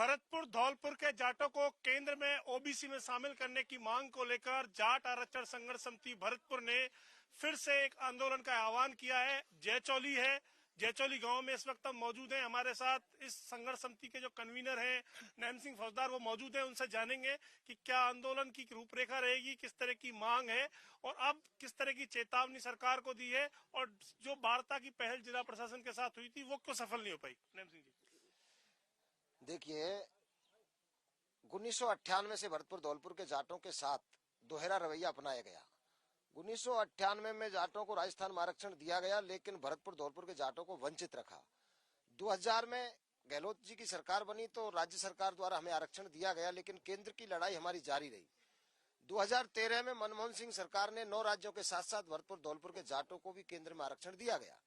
भरतपुर धौलपुर के जाटों को केंद्र में ओबीसी में शामिल करने की मांग को लेकर जाट आरक्षण संघर्ष समिति भरतपुर ने फिर से एक आंदोलन का आह्वान किया है। जयचौली गांव में इस वक्त हम मौजूद हैं। हमारे साथ इस संघर्ष समिति के जो कन्वीनर हैं नैन सिंह फौजदार, वो मौजूद हैं। उनसे जानेंगे कि क्या आंदोलन की रूपरेखा रहेगी, किस तरह की मांग है और अब किस तरह की चेतावनी सरकार को दी है और जो वार्ता की पहल जिला प्रशासन के साथ हुई थी वो क्यों सफल नहीं हो पाई। नैन सिंह जी, देखिए, 1998 से भरतपुर धौलपुर के जाटों के साथ दोहरा रवैया अपनाया गया। 1998 में जाटों को राजस्थान में आरक्षण दिया गया, लेकिन भरतपुर धौलपुर के जाटों को वंचित रखा। 2000 में गहलोत जी की सरकार बनी तो राज्य सरकार द्वारा हमें आरक्षण दिया गया, लेकिन केंद्र की लड़ाई हमारी जारी रही। 2013 में मनमोहन सिंह सरकार ने 9 राज्यों के साथ साथ भरतपुर धौलपुर के जाटों को भी केंद्र में आरक्षण दिया गया।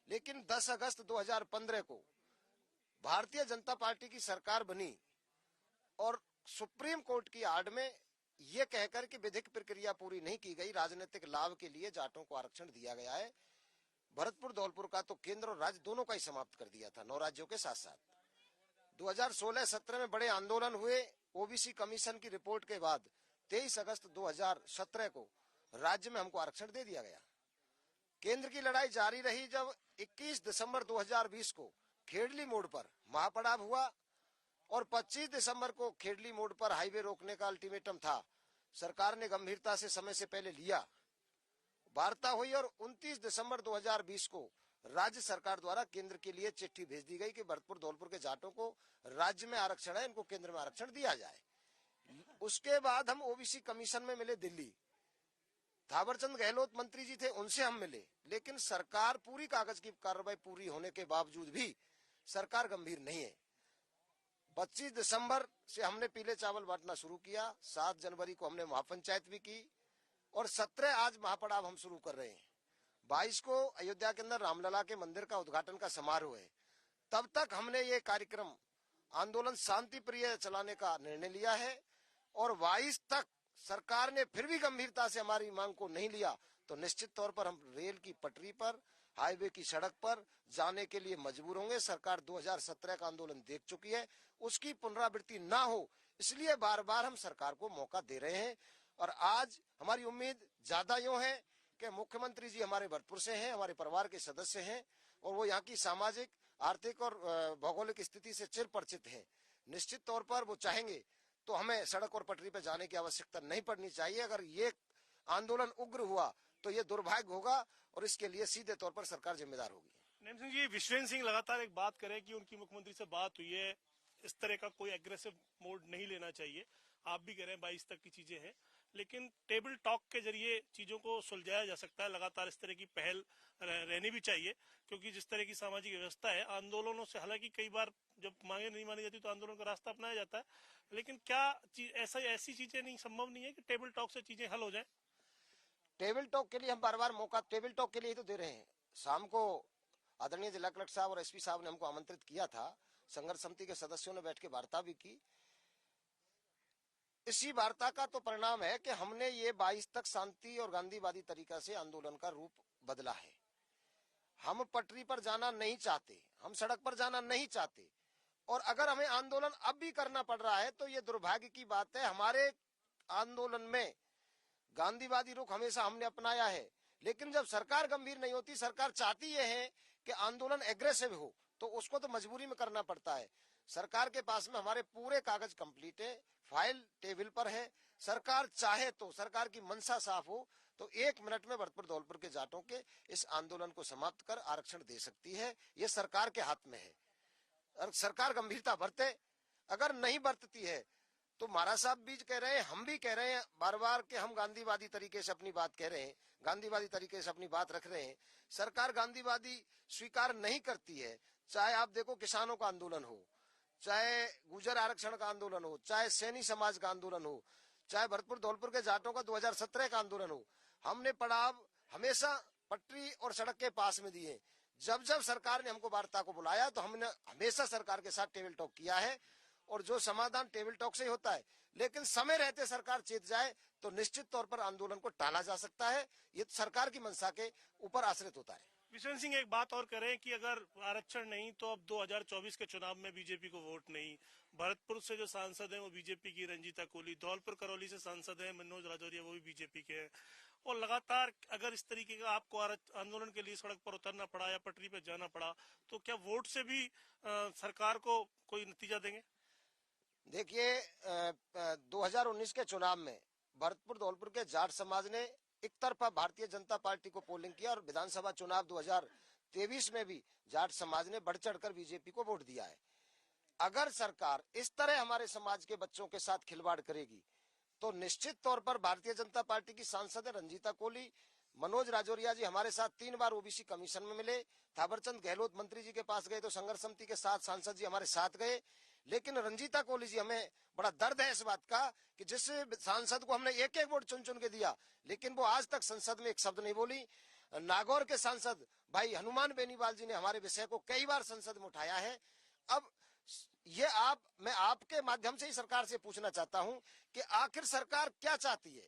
लेकिन 10 अगस्त 2015 को भारतीय जनता पार्टी की सरकार बनी और सुप्रीम कोर्ट की आड़ में ये कहकर कि विधिक प्रक्रिया पूरी नहीं की गई, राजनीतिक लाभ के लिए जाटों को आरक्षण दिया गया है। भरतपुर धौलपुर का तो केंद्र और राज्य दोनों का ही समाप्त कर दिया था, 9 राज्यों के साथ साथ। 2016-17 में बड़े आंदोलन हुए। ओबीसी कमीशन की रिपोर्ट के बाद 23 अगस्त 2017 को राज्य में हमको आरक्षण दे दिया गया। केंद्र की लड़ाई जारी रही। जब 21 दिसंबर 2020 को खेड़ली मोड़ पर महापड़ाव हुआ और 25 दिसंबर को खेड़ली मोड़ पर हाईवे रोकने का अल्टीमेटम था, सरकार ने गंभीरता से समय से पहले लिया, वार्ता हुई और 29 दिसंबर 2020 को राज्य सरकार द्वारा केंद्र के लिए चिट्ठी भेज दी गई कि भरतपुर धौलपुर के जाटों को राज्य में आरक्षण है, इनको केंद्र में आरक्षण दिया जाए। उसके बाद हम ओबीसी कमीशन में मिले दिल्ली। थावरचंद गहलोत मंत्री जी थे, उनसे हम मिले, लेकिन सरकार पूरी कागज की कार्रवाई पूरी होने के बावजूद भी सरकार गंभीर नहीं है। 25 दिसंबर से हमने पीले चावल बांटना शुरू किया। 7 जनवरी को हमने महापंचायत भी की और 17 आज महापड़ाव हम शुरू कर रहे हैं। 22 को अयोध्या के अंदर रामलला के मंदिर का उद्घाटन का समारोह है। तब तक हमने ये कार्यक्रम आंदोलन शांति प्रिय चलाने का निर्णय लिया है और 22 तक सरकार ने फिर भी गंभीरता से हमारी मांग को नहीं लिया तो निश्चित तौर पर हम रेल की पटरी पर, हाईवे की सड़क पर जाने के लिए मजबूर होंगे। सरकार 2017 का आंदोलन देख चुकी है, उसकी पुनरावृत्ति ना हो इसलिए बार बार हम सरकार को मौका दे रहे हैं। और आज हमारी उम्मीद ज्यादा यूं है कि मुख्यमंत्री जी हमारे भरतपुर से हैं, हमारे परिवार के सदस्य हैं और वो यहाँ की सामाजिक, आर्थिक और भौगोलिक स्थिति से चिर परिचित हैं। निश्चित तौर पर वो चाहेंगे तो हमें सड़क और पटरी पर जाने की आवश्यकता नहीं पड़नी चाहिए। अगर ये आंदोलन उग्र हुआ तो ये दुर्भाग्य होगा और इसके लिए सीधे तौर पर सरकार जिम्मेदार होगी। नैन सिंह जी, विश्वेंद्र सिंह लगातार एक बात करें कि उनकी मुख्यमंत्री से बात हुई है, इस तरह का कोई एग्रेसिव मोड नहीं लेना चाहिए। आप भी कह रहे हैं 22 तक की चीजें हैं, लेकिन टेबल टॉक के जरिए चीजों को सुलझाया जा सकता है। लगातार इस तरह की पहल रहनी भी चाहिए, क्योंकि जिस तरह की सामाजिक व्यवस्था है, आंदोलनों से हालांकि कई बार जब मांगे नहीं मानी जाती तो आंदोलन का रास्ता अपनाया जाता है, लेकिन क्या ऐसी चीजें नहीं संभव नहीं है कि टेबल टॉक से चीजें हल हो जाए? टेबल टॉक के लिए हम बार बार मौका टेबल टॉक के लिए तो दे रहे हैं। शाम को आदरणीय जिला कलेक्टर साहब और एसपी साहब ने हमको आमंत्रित किया था, संघर्ष समिति के सदस्यों ने बैठ के वार्ता भी की। इसी वार्ता का तो परिणाम है कि हमने ये 22 तक शांति और गांधीवादी तरीका से आंदोलन का रूप बदला है। हम पटरी पर जाना नहीं चाहते, हम सड़क पर जाना नहीं चाहते और अगर हमें आंदोलन अब भी करना पड़ रहा है तो ये दुर्भाग्य की बात है। हमारे आंदोलन में गांधीवादी रुख हमेशा हमने अपनाया है, लेकिन जब सरकार गंभीर नहीं होती, सरकार चाहती ये है कि आंदोलन एग्रेसिव हो, तो उसको तो मजबूरी में करना पड़ता है। सरकार के पास में हमारे पूरे कागज कंप्लीट है, फाइल टेबल पर है। सरकार चाहे तो, सरकार की मनसा साफ हो तो 1 मिनट में भरतपुर धौलपुर के जाटों के इस आंदोलन को समाप्त कर आरक्षण दे सकती है। ये सरकार के हाथ में है और सरकार गंभीरता बरते। अगर नहीं बरतती है तो महाराज साहब भी कह रहे हैं, हम भी कह रहे हैं बार बार कि हम गांधीवादी तरीके से अपनी बात कह रहे हैं, गांधीवादी तरीके से अपनी बात रख रहे हैं। सरकार गांधीवादी स्वीकार नहीं करती है। चाहे आप देखो किसानों का आंदोलन हो, चाहे गुर्जर आरक्षण का आंदोलन हो, चाहे सैनी समाज का आंदोलन हो, चाहे भरतपुर धौलपुर के जाटों का 2017 का आंदोलन हो, हमने पड़ाव हमेशा पटरी और सड़क के पास में दिए। जब जब सरकार ने हमको वार्ता को बुलाया तो हमने हमेशा सरकार के साथ टेबल टॉक किया है और जो समाधान टेबल टॉक से ही होता है। लेकिन समय रहते सरकार चेत जाए तो निश्चित तौर पर आंदोलन को टाला जा सकता है। ये सरकार की मंशा के ऊपर आश्रित होता है। विश्वेंद्र सिंह, एक बात और करें कि अगर आरक्षण नहीं तो अब 2024 के चुनाव में बीजेपी को वोट नहीं, भरतपुर से जो सांसद हैं वो बीजेपी की रंजीता कोली, धौलपुर करौली से सांसद हैं मनोज राजौरिया, वो भी बीजेपी के हैं। और लगातार अगर इस तरीके का आपको आंदोलन के लिए सड़क पर उतरना पड़ा या पटरी पर जाना पड़ा, तो क्या वोट से भी सरकार को कोई नतीजा देंगे? देखिए, 2019 के चुनाव में भरतपुर धौलपुर के जाट समाज ने एक तरफा भारतीय जनता पार्टी को पोलिंग किया, और विधानसभा चुनाव 2023 में भी जाट समाज ने बढ़ चढ़कर बीजेपी को वोट दिया है। अगर सरकार इस तरह हमारे समाज के बच्चों के साथ खिलवाड़ करेगी तो निश्चित तौर पर भारतीय जनता पार्टी की सांसद है रंजीता कोली, मनोज राजौरिया जी हमारे साथ 3 बार ओबीसी कमीशन में मिले, थावरचंद गहलोत मंत्री जी के पास गए तो संघर्ष समिति के साथ सांसद जी हमारे साथ गए, लेकिन रंजीता कोली जी, हमें बड़ा दर्द है इस बात का कि जिस सांसद को हमने एक एक वोट चुन चुन के दिया, लेकिन वो आज तक संसद में एक शब्द नहीं बोली। नागौर के सांसद भाई हनुमान बेनीवाल जी ने हमारे विषय को कई बार संसद में उठाया है। अब ये मैं आपके माध्यम से ही सरकार से पूछना चाहता हूं कि आखिर सरकार क्या चाहती है?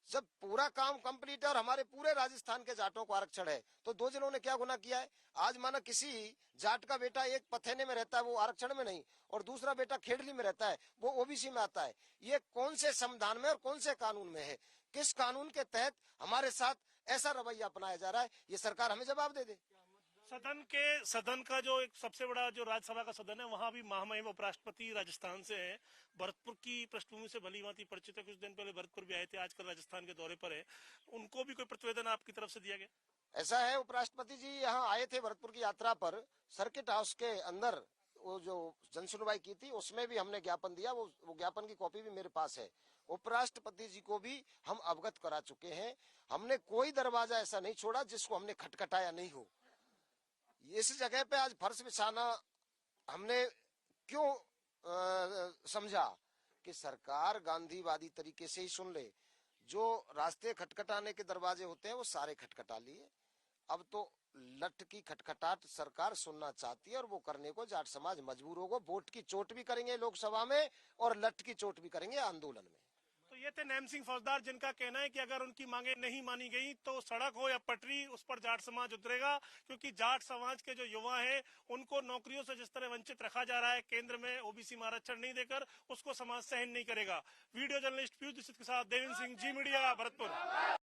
जब पूरा काम कंप्लीट है और हमारे पूरे राजस्थान के जाटों को आरक्षण है, तो 2 जिलों ने क्या गुनाह किया है? आज माना किसी जाट का बेटा एक पथेने में रहता है, वो आरक्षण में नहीं, और दूसरा बेटा खेड़ली में रहता है, वो ओबीसी में आता है। ये कौन से संविधान में और कौन से कानून में है? किस कानून के तहत हमारे साथ ऐसा रवैया अपनाया जा रहा है? ये सरकार हमें जवाब दे दे। सदन का जो एक सबसे बड़ा जो राज्यसभा का सदन है, वहां भी महामहिम उपराष्ट्रपति राजस्थान से हैं। भरतपुर की पृष्ठभूमि से भली भांति परिचित है, कुछ दिन पहले भरतपुर भी आए थे, आजकल राजस्थान के दौरे पर है। उनको भी कोई प्रतिवेदन आपकी तरफ से दिया गया? ऐसा है, उपराष्ट्रपति जी यहाँ आए थे भरतपुर की यात्रा पर, सर्किट हाउस के अंदर वो जो जनसुनवाई की थी उसमें भी हमने ज्ञापन दिया, वो ज्ञापन की कॉपी भी मेरे पास है। उपराष्ट्रपति जी को भी हम अवगत करा चुके हैं। हमने कोई दरवाजा ऐसा नहीं छोड़ा जिसको हमने खटखटाया नहीं हो। इस जगह पे आज फर्श बिछाना हमने क्यों समझा कि सरकार गांधीवादी तरीके से ही सुन ले। जो रास्ते खटखटाने के दरवाजे होते हैं वो सारे खटखटा लिए, अब तो लठ की खटखटाट सरकार सुनना चाहती है, और वो करने को जाट समाज मजबूर होगा। वोट की चोट भी करेंगे लोकसभा में और लठ की चोट भी करेंगे आंदोलन में। तो ये थे नैम सिंह फौजदार, जिनका कहना है कि अगर उनकी मांगे नहीं मानी गई तो सड़क हो या पटरी, उस पर जाट समाज उतरेगा, क्योंकि जाट समाज के जो युवा हैं उनको नौकरियों से जिस तरह वंचित रखा जा रहा है केंद्र में ओबीसी में आरक्षण नहीं देकर, उसको समाज सहन नहीं करेगा। वीडियो जर्नलिस्ट पीयूष दीक्षित के साथ देवेंद्र सिंह, जी मीडिया, भरतपुर।